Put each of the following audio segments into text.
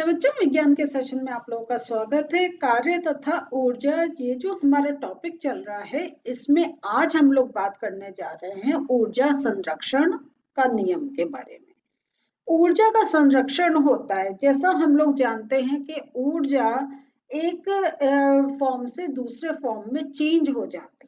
तो बच्चों, विज्ञान के सेशन में आप लोगों का स्वागत है। कार्य तथा ऊर्जा, ये जो हमारा टॉपिक चल रहा है, इसमें आज हम लोग बात करने जा रहे हैं ऊर्जा संरक्षण का नियम के बारे में। ऊर्जा का संरक्षण होता है, जैसा हम लोग जानते हैं कि ऊर्जा एक फॉर्म से दूसरे फॉर्म में चेंज हो जाती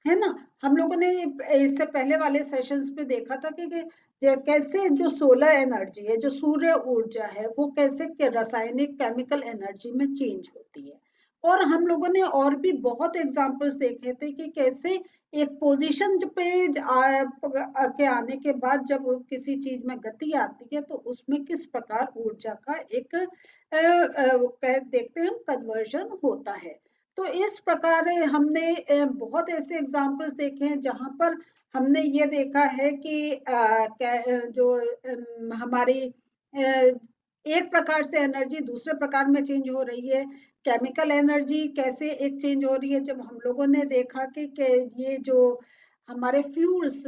है ना। हम लोगों ने इससे पहले वाले सेशंस पे देखा था कि कैसे जो सोलर एनर्जी है, जो सूर्य ऊर्जा है, वो कैसे रासायनिक केमिकल एनर्जी में चेंज होती है। और हम लोगों ने और भी बहुत एग्जांपल्स देखे थे कि कैसे एक पोजीशन पे के आने के बाद जब किसी चीज में गति आती है तो उसमें किस प्रकार ऊर्जा का एक देखते हैं कन्वर्जन होता है। तो इस प्रकार हमने बहुत ऐसे एग्जाम्पल्स देखे हैं जहां पर हमने ये देखा है कि जो हमारी एक प्रकार से एनर्जी दूसरे प्रकार में चेंज हो रही है। केमिकल एनर्जी कैसे एक चेंज हो रही है, जब हम लोगों ने देखा कि ये जो हमारे फ्यूल्स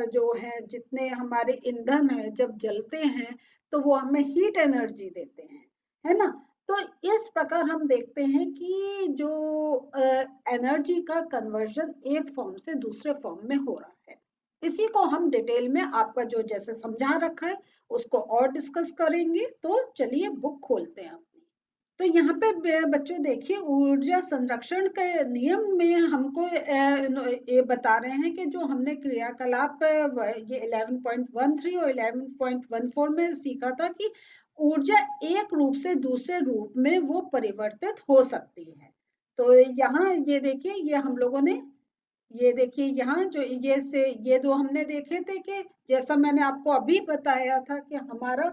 जो हैं, जितने हमारे ईंधन है, जब जलते हैं तो वो हमें हीट एनर्जी देते हैं, है ना। तो इस प्रकार हम देखते हैं कि जो एनर्जी का कन्वर्जन एक फॉर्म से दूसरे फॉर्म में हो रहा है। इसी को हम डिटेल में आपका जो जैसे समझा रखा है उसको और डिस्कस करेंगे। तो चलिए बुक खोलते हैं अपनी। तो यहाँ पे बच्चों देखिए, ऊर्जा संरक्षण के नियम में हमको ये बता रहे हैं कि जो हमने क्रियाकलाप ये 11.13 और 11.14 में सीखा था कि ऊर्जा एक रूप से दूसरे रूप में वो परिवर्तित हो सकती है। तो यहाँ ये देखिए, ये हम लोगों ने ये देखिए यहाँ जो ये दो हमने देखे थे कि जैसा मैंने आपको अभी बताया था कि हमारा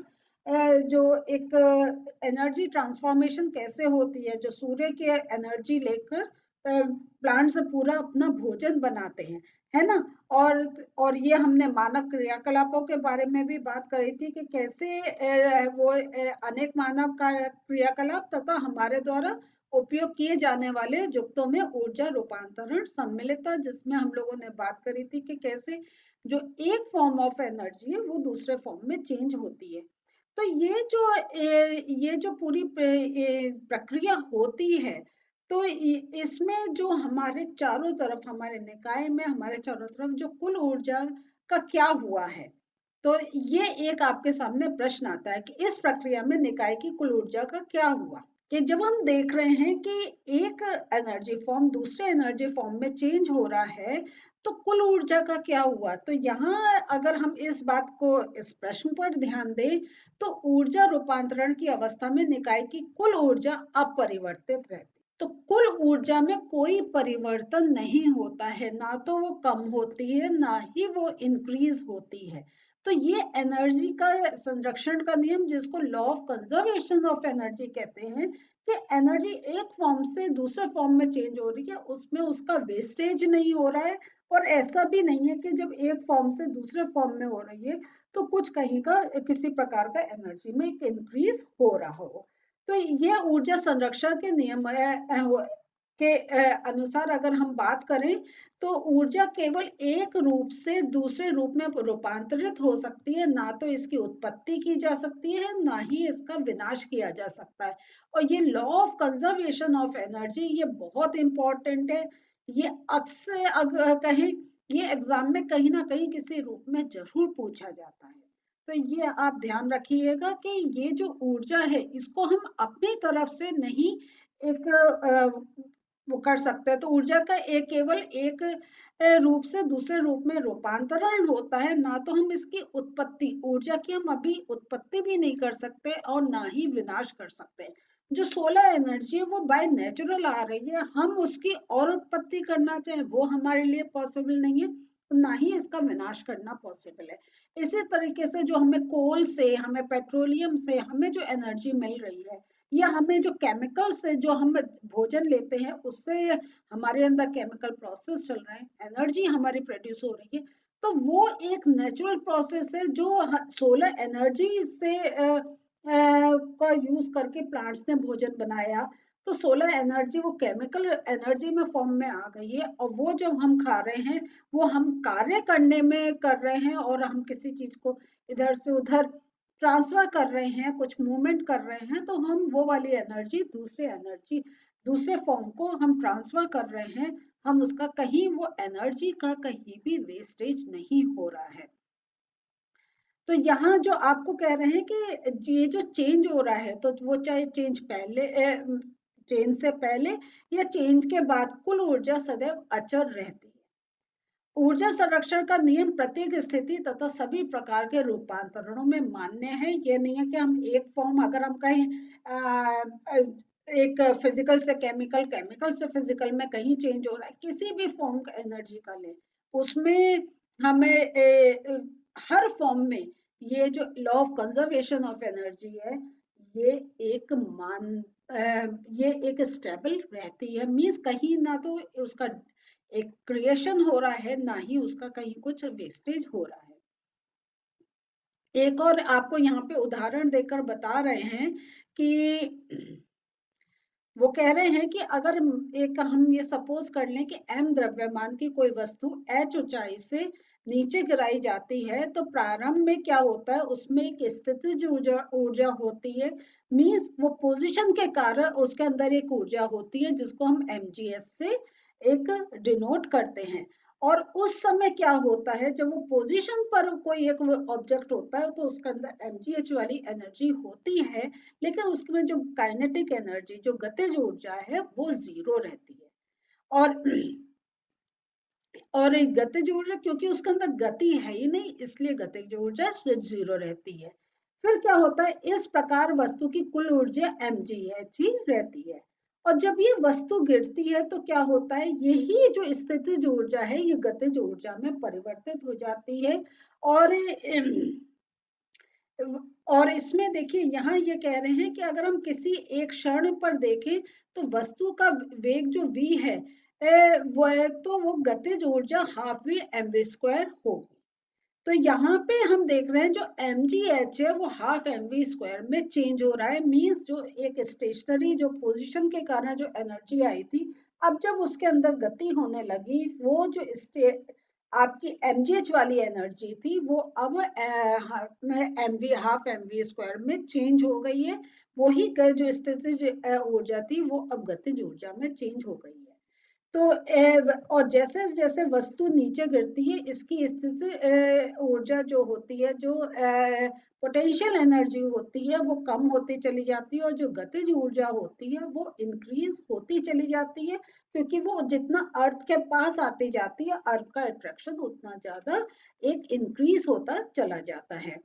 जो एक एनर्जी ट्रांसफॉर्मेशन कैसे होती है, जो सूर्य की एनर्जी लेकर प्लांट से पूरा अपना भोजन बनाते हैं, है ना। और ये हमने मानव क्रियाकलापों के बारे में भी बात करी थी कि कैसे वो अनेक मानव क्रियाकलाप तथा हमारे द्वारा उपयोग किए जाने वाले युक्तों में ऊर्जा रूपांतरण सम्मिलित है, जिसमें हम लोगों ने बात करी थी कि कैसे जो एक फॉर्म ऑफ एनर्जी है वो दूसरे फॉर्म में चेंज होती है। तो ये जो पूरी प्रक्रिया होती है, तो इसमें जो हमारे चारों तरफ, हमारे निकाय में हमारे चारों तरफ जो कुल ऊर्जा का क्या हुआ है, तो ये एक आपके सामने प्रश्न आता है कि इस प्रक्रिया में निकाय की कुल ऊर्जा का क्या हुआ। कि जब हम देख रहे हैं कि एक एनर्जी फॉर्म दूसरे एनर्जी फॉर्म में चेंज हो रहा है, तो कुल ऊर्जा का क्या हुआ। तो यहाँ अगर हम इस बात को, इस प्रश्न पर ध्यान दें, तो ऊर्जा रूपांतरण की अवस्था में निकाय की कुल ऊर्जा अपरिवर्तित रहती। तो कुल ऊर्जा में कोई परिवर्तन नहीं होता है, ना तो वो कम होती है ना ही वो इंक्रीज होती है। तो ये एनर्जी का संरक्षण का नियम, जिसको law of conservation of energy कहते हैं, कि एनर्जी एक फॉर्म से दूसरे फॉर्म में चेंज हो रही है, उसमें उसका वेस्टेज नहीं हो रहा है। और ऐसा भी नहीं है कि जब एक फॉर्म से दूसरे फॉर्म में हो रही है तो कुछ कहीं का किसी प्रकार का एनर्जी में एक इंक्रीज हो रहा हो। तो ये ऊर्जा संरक्षण के नियम के अनुसार अगर हम बात करें, तो ऊर्जा केवल एक रूप से दूसरे रूप में रूपांतरित हो सकती है, ना तो इसकी उत्पत्ति की जा सकती है ना ही इसका विनाश किया जा सकता है। और ये law of conservation of energy ये बहुत इंपॉर्टेंट है। ये अक्सर अगर कहें, ये एग्जाम में कहीं ना कहीं किसी रूप में जरूर पूछा जाता है। तो ये आप ध्यान रखिएगा कि ये जो ऊर्जा है इसको हम अपनी तरफ से नहीं एक वो कर सकते हैं। तो ऊर्जा का एक केवल एक रूप से दूसरे रूप में रूपांतरण होता है, ना तो हम इसकी उत्पत्ति, ऊर्जा की हम अभी उत्पत्ति भी नहीं कर सकते और ना ही विनाश कर सकते। जो सोलर एनर्जी है वो बाय नेचुरल आ रही है, हम उसकी और उत्पत्ति करना चाहें वो हमारे लिए पॉसिबल नहीं है, ना ही इसका विनाश करना पॉसिबल है। इसी तरीके से जो हमें कोल से, हमें पेट्रोलियम से हमें जो एनर्जी मिल रही है, या हमें जो केमिकल से जो हम भोजन लेते हैं उससे हमारे अंदर केमिकल प्रोसेस चल रहे हैं, एनर्जी हमारी प्रोड्यूस हो रही है, तो वो एक नेचुरल प्रोसेस है जो सोलर एनर्जी से का यूज करके प्लांट्स ने भोजन बनाया। तो सोलर एनर्जी वो केमिकल एनर्जी में फॉर्म में आ गई है, और वो जब हम खा रहे हैं वो हम कार्य करने में कर रहे हैं, और हम किसी चीज को इधर से उधर ट्रांसफर कर रहे हैं, कुछ मूवमेंट कर रहे हैं, तो हम वो वाली एनर्जी दूसरे फॉर्म को हम ट्रांसफर कर रहे हैं, हम उसका कहीं वो एनर्जी का कहीं भी वेस्टेज नहीं हो रहा है। तो यहाँ जो आपको कह रहे हैं कि ये जो चेंज हो रहा है, तो वो चाहे चेंज से पहले या चेंज के बाद कुल ऊर्जा सदैव अचर रहती है। ऊर्जा संरक्षण का नियम प्रत्येक स्थिति तथा सभी प्रकार के रूपांतरणों में मान्य है। ये नहीं है कि हम एक फॉर्म, अगर हम कहीं एक फिजिकल से केमिकल, केमिकल से फिजिकल में कहीं चेंज हो रहा है, किसी भी फॉर्म का एनर्जी का ले, उसमें हमें हर फॉर्म में ये जो law of conservation of energy है, ये एक ये एक स्टेबल रहती है। मींस कहीं ना तो उसका एक क्रिएशन हो रहा है, ना ही उसका कहीं कुछ वेस्टेज हो रहा है। एक और आपको यहाँ पे उदाहरण देकर बता रहे हैं कि वो कह रहे हैं कि अगर एक हम ये सपोज कर लें कि m द्रव्यमान की कोई वस्तु h ऊंचाई से नीचे गिराई जाती है, तो प्रारंभ में क्या होता है, उसमें एक स्थितिज ऊर्जा होती है। मींस वो पोजीशन के कारण उसके अंदर एक ऊर्जा होती है जिसको हम mgs से एक डिनोट करते हैं। और उस समय क्या होता है, जब वो पोजीशन पर कोई एक ऑब्जेक्ट होता है, तो उसके अंदर mgh वाली एनर्जी होती है, लेकिन उसमें जो काइनेटिक एनर्जी, जो गतिज ऊर्जा है, वो जीरो रहती है। और गतिज ऊर्जा, क्योंकि उसके अंदर गति है ही नहीं, इसलिए गतिज ऊर्जा जीरो रहती है। फिर क्या होता है, इस प्रकार वस्तु की कुल ऊर्जा mgh ही रहती है। और जब ये वस्तु गिरती है तो क्या होता है, यही जो स्थितिज ऊर्जा है, ये गतिज ऊर्जा में परिवर्तित हो जाती है। और इसमें देखिए, यहाँ ये कह रहे हैं कि अगर हम किसी एक क्षण पर देखें, तो वस्तु का वेग जो v है, वो गतिज ऊर्जा हाफ वी mv² होगी। तो यहाँ पे हम देख रहे हैं जो mgh है वो हाफ mv² में चेंज हो रहा है। मींस जो एक स्टेशनरी जो पोजीशन के कारण जो एनर्जी आई थी, अब जब उसके अंदर गति होने लगी, वो जो आपकी mgh वाली एनर्जी थी, वो अब हाफ mv² में चेंज हो गई है। वही जो स्थितिज ऊर्जा थी, वो अब गतिज ऊर्जा में चेंज हो गई है। तो और जैसे जैसे वस्तु नीचे गिरती है, इसकी स्थिति ऊर्जा जो होती है, जो पोटेंशियल एनर्जी होती है, वो कम होती चली जाती है, और जो गतिज ऊर्जा होती है वो इंक्रीज होती चली जाती है, क्योंकि वो जितना अर्थ के पास आती जाती है, अर्थ का अट्रैक्शन उतना ज्यादा एक इंक्रीज होता चला जाता है।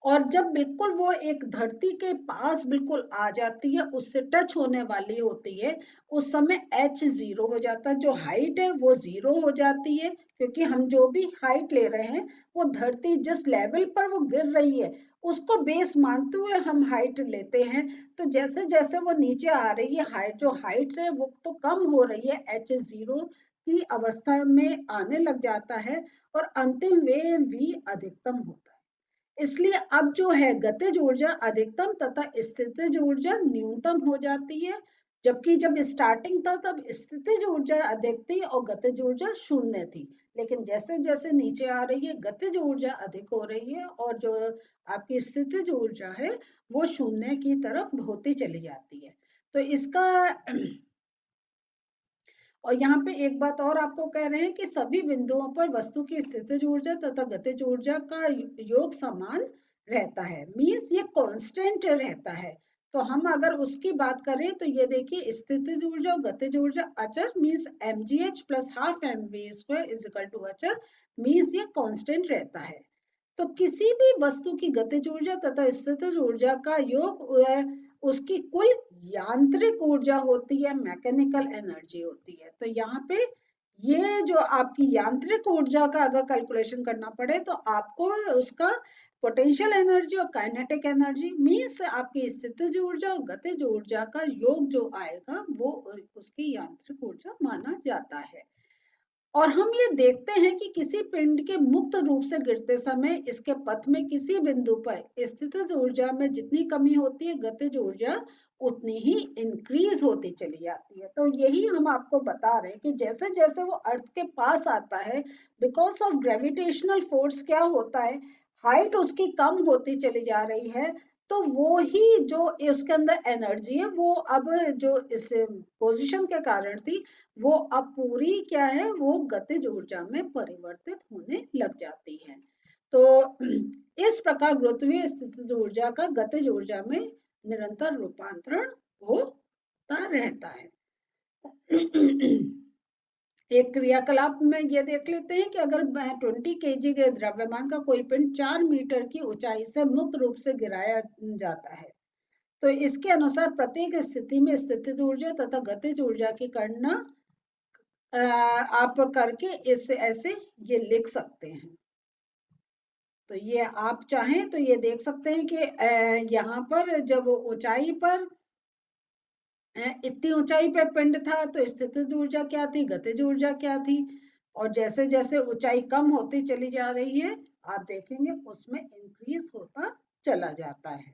और जब बिल्कुल वो एक धरती के पास बिल्कुल आ जाती है, उससे टच होने वाली होती है, उस समय h जीरो हो जाता है, जो हाइट है वो जीरो हो जाती है, क्योंकि हम जो भी हाइट ले रहे हैं, वो धरती जिस लेवल पर वो गिर रही है उसको बेस मानते हुए हम हाइट लेते हैं। तो जैसे जैसे वो नीचे आ रही है, जो हाइट है वो तो कम हो रही है, h जीरो की अवस्था में आने लग जाता है, और अंतिम वे v अधिकतम होता है। इसलिए अब जो है गतिज ऊर्जा अधिकतम तथा स्थितिज ऊर्जा न्यूनतम हो जाती है। जबकि जब स्टार्टिंग था तब स्थितिज ऊर्जा अधिक थी और गतिज ऊर्जा शून्य थी, लेकिन जैसे जैसे नीचे आ रही है, गतिज ऊर्जा अधिक हो रही है, और जो आपकी स्थितिज ऊर्जा है वो शून्य की तरफ होती चली जाती है। तो इसका और यहाँ पे एक बात और आपको कह रहे हैं कि सभी बिंदुओं पर वस्तु की स्थितिज ऊर्जा तथा गतिज ऊर्जा का योग समान रहता है। मींस ये कांस्टेंट रहता है। तो हम अगर उसकी बात करें, तो ये देखिए, स्थितिज ऊर्जा और गतिज ऊर्जा अचर, means mgh plus half mv² is equal to अचर, मींस ये कांस्टेंट रहता है। तो किसी भी वस्तु की गतिज ऊर्जा तथा स्थितिज ऊर्जा का योग उसकी कुल यांत्रिक ऊर्जा होती है, मैकेनिकल एनर्जी होती है। तो यहाँ पे ये जो आपकी यांत्रिक ऊर्जा का अगर कैलकुलेशन करना पड़े, तो आपको उसका पोटेंशियल एनर्जी और काइनेटिक एनर्जी, मीन्स आपकी स्थितिज ऊर्जा और गतिज ऊर्जा का योग जो आएगा, वो उसकी यांत्रिक ऊर्जा माना जाता है। और हम ये देखते हैं कि किसी पिंड के मुक्त रूप से गिरते समय इसके पथ में किसी बिंदु पर स्थितिज ऊर्जा में जितनी कमी होती है, गतिज ऊर्जा उतनी ही इंक्रीज होती चली जाती है। तो यही हम आपको बता रहे हैं कि जैसे जैसे वो अर्थ के पास आता है, बिकॉज ऑफ ग्रेविटेशनल फोर्स क्या होता है, हाइट उसकी कम होती चली जा रही है, तो वो ही जो उसके अंदर एनर्जी है वो अब जो इस पोजीशन के कारण थी, वो अब पूरी क्या है, वो गतिज ऊर्जा में परिवर्तित होने लग जाती है। तो इस प्रकार गुरुत्वीय स्थितिज ऊर्जा का गतिज ऊर्जा में निरंतर रूपांतरण होता रहता है। एक क्रियाकलाप में ये देख लेते हैं कि अगर 20 kg के द्रव्यमान का कोई पिंड 4 मीटर की ऊंचाई से मुक्त रूप से गिराया जाता है, तो इसके अनुसार प्रत्येक स्थिति में स्थितिज ऊर्जा तथा गतिज ऊर्जा की गणना आप करके इस ऐसे ये लिख सकते हैं। तो ये आप चाहें तो ये देख सकते हैं कि यहाँ पर जब ऊंचाई पर इतनी ऊंचाई पे पिंड था तो स्थितिज ऊर्जा क्या थी, गतिज ऊर्जा क्या थी, और जैसे जैसे ऊंचाई कम होती चली जा रही है आप देखेंगे उसमें इंक्रीज होता चला जाता है।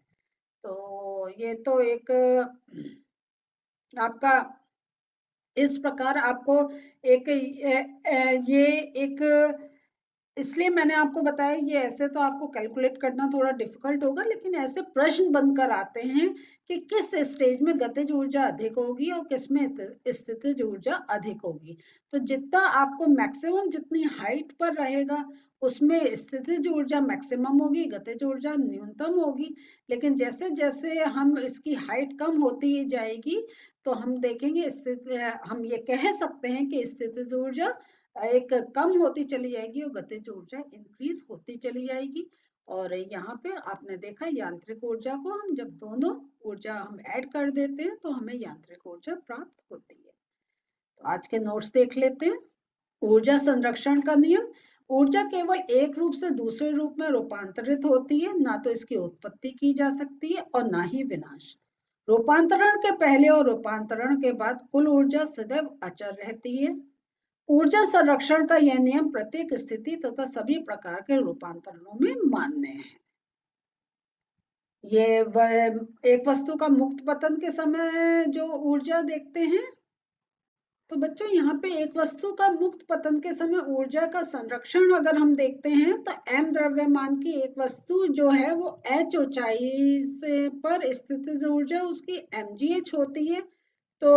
तो ये तो एक आपका इस प्रकार आपको एक ये एक इसलिए मैंने आपको बताया, ये ऐसे तो आपको कैलकुलेट करना थोड़ा डिफिकल्ट होगा, लेकिन ऐसे प्रश्न बनकर आते हैं कि किस स्टेज में गतिज ऊर्जा अधिक होगी और किस में स्थितिज ऊर्जा अधिक होगी। तो जितना आपको मैक्सिमम जितनी हाइट पर रहेगा उसमें स्थितिज ऊर्जा मैक्सिमम होगी, गतिज ऊर्जा न्यूनतम होगी। लेकिन जैसे जैसे हम इसकी हाइट कम होती जाएगी तो हम देखेंगे हम ये कह सकते हैं कि स्थितिज ऊर्जा एक कम होती चली जाएगी और गतिज ऊर्जा इंक्रीज होती चली जाएगी। और यहाँ पे आपने देखा यांत्रिक ऊर्जा को हम जब दोनों ऊर्जा हम ऐड कर देते हैं तो हमें यांत्रिक ऊर्जा प्राप्त होती है। तो आज के नोट्स देख लेते हैं। ऊर्जा संरक्षण का नियम। ऊर्जा केवल एक रूप से दूसरे रूप में रूपांतरित होती है, ना तो इसकी उत्पत्ति की जा सकती है और ना ही विनाश। रूपांतरण के पहले और रूपांतरण के बाद कुल ऊर्जा सदैव अचर रहती है। ऊर्जा संरक्षण का यह नियम प्रत्येक स्थिति तथा सभी प्रकार के रूपांतरणों में मान्य है। ये एक वस्तु का मुक्त पतन के समय जो ऊर्जा देखते हैं, तो बच्चों यहाँ पे एक वस्तु का मुक्त पतन के समय ऊर्जा का संरक्षण अगर हम देखते हैं तो m द्रव्यमान की एक वस्तु जो है वो h ऊंचाई से पर स्थितिज ऊर्जा उसकी mgh होती है। तो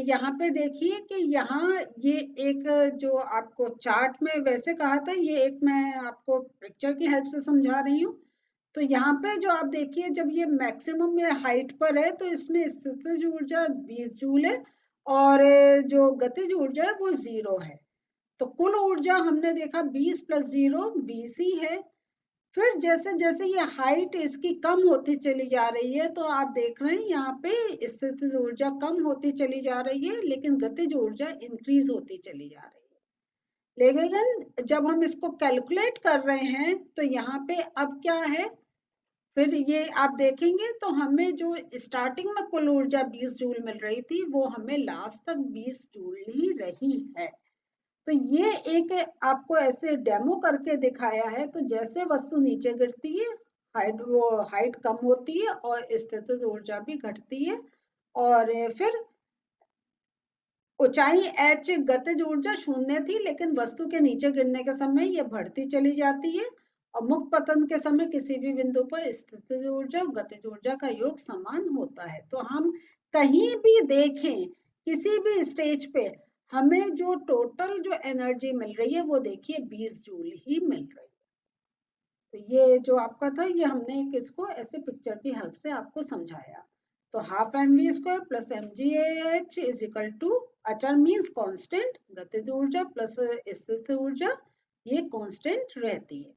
यहाँ पे देखिए कि यहाँ ये एक जो आपको चार्ट में वैसे कहा था, ये एक मैं आपको पिक्चर की हेल्प से समझा रही हूँ। तो यहाँ पे जो आप देखिए जब ये मैक्सिमम हाइट पर है तो इसमें स्थितिज ऊर्जा 20 जूल है और जो गतिज ऊर्जा है वो 0 है। तो कुल ऊर्जा हमने देखा 20 + 0 20 ही है। फिर जैसे जैसे ये हाइट इसकी कम होती चली जा रही है तो आप देख रहे हैं यहाँ पे स्थितिज ऊर्जा कम होती चली जा रही है लेकिन गतिज ऊर्जा इंक्रीज होती चली जा रही है। लेकिन जब हम इसको कैलकुलेट कर रहे हैं तो यहाँ पे अब क्या है, फिर ये आप देखेंगे तो हमें जो स्टार्टिंग में कुल ऊर्जा 20 जूल मिल रही थी वो हमें लास्ट तक 20 जूल ही रही है। तो ये एक आपको ऐसे डेमो करके दिखाया है। तो जैसे वस्तु नीचे गिरती है हाइट कम होती है और स्थितिज ऊर्जा भी घटती है, और फिर ऊंचाई h गतिज ऊर्जा 0 थी लेकिन वस्तु के नीचे गिरने के समय ये बढ़ती चली जाती है और मुक्त पतन के समय किसी भी बिंदु पर स्थितिज ऊर्जा और गतिज ऊर्जा का योग समान होता है। तो हम कहीं भी देखें किसी भी स्टेज पे हमें जो टोटल जो एनर्जी मिल रही है वो देखिए 20 जूल ही मिल रही है। तो ये जो आपका था ये हमने इसको ऐसे पिक्चर की हेल्प से आपको समझाया। तो ½ mv² + mgh is equal to अचर मीन्स कांस्टेंट, गतिज ऊर्जा प्लस स्थितिज ऊर्जा ये कांस्टेंट रहती है।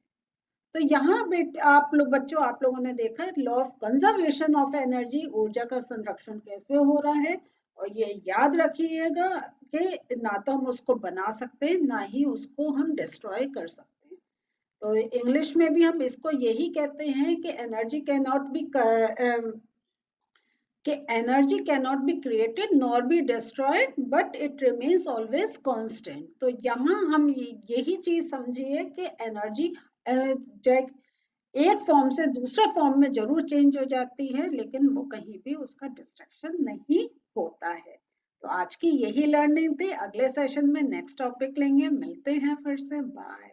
तो यहाँ आप लोग बच्चों आप लोगों ने देखा law of conservation of energy, ऊर्जा का संरक्षण कैसे हो रहा है। और ये याद रखिएगा कि ना तो हम उसको बना सकते हैं ना ही उसको हम डिस्ट्रॉय कर सकते हैं। तो इंग्लिश में भी हम इसको यही कहते हैं कि energy cannot be created nor be destroyed but it remains always constant. तो यहाँ हम यही चीज समझिए कि एनर्जी एक फॉर्म से दूसरे फॉर्म में जरूर चेंज हो जाती है लेकिन वो कहीं भी उसका डिस्ट्रक्शन नहीं होता है। तो आज की यही लर्निंग थी। अगले सेशन में नेक्स्ट टॉपिक लेंगे, मिलते हैं फिर से, बाय।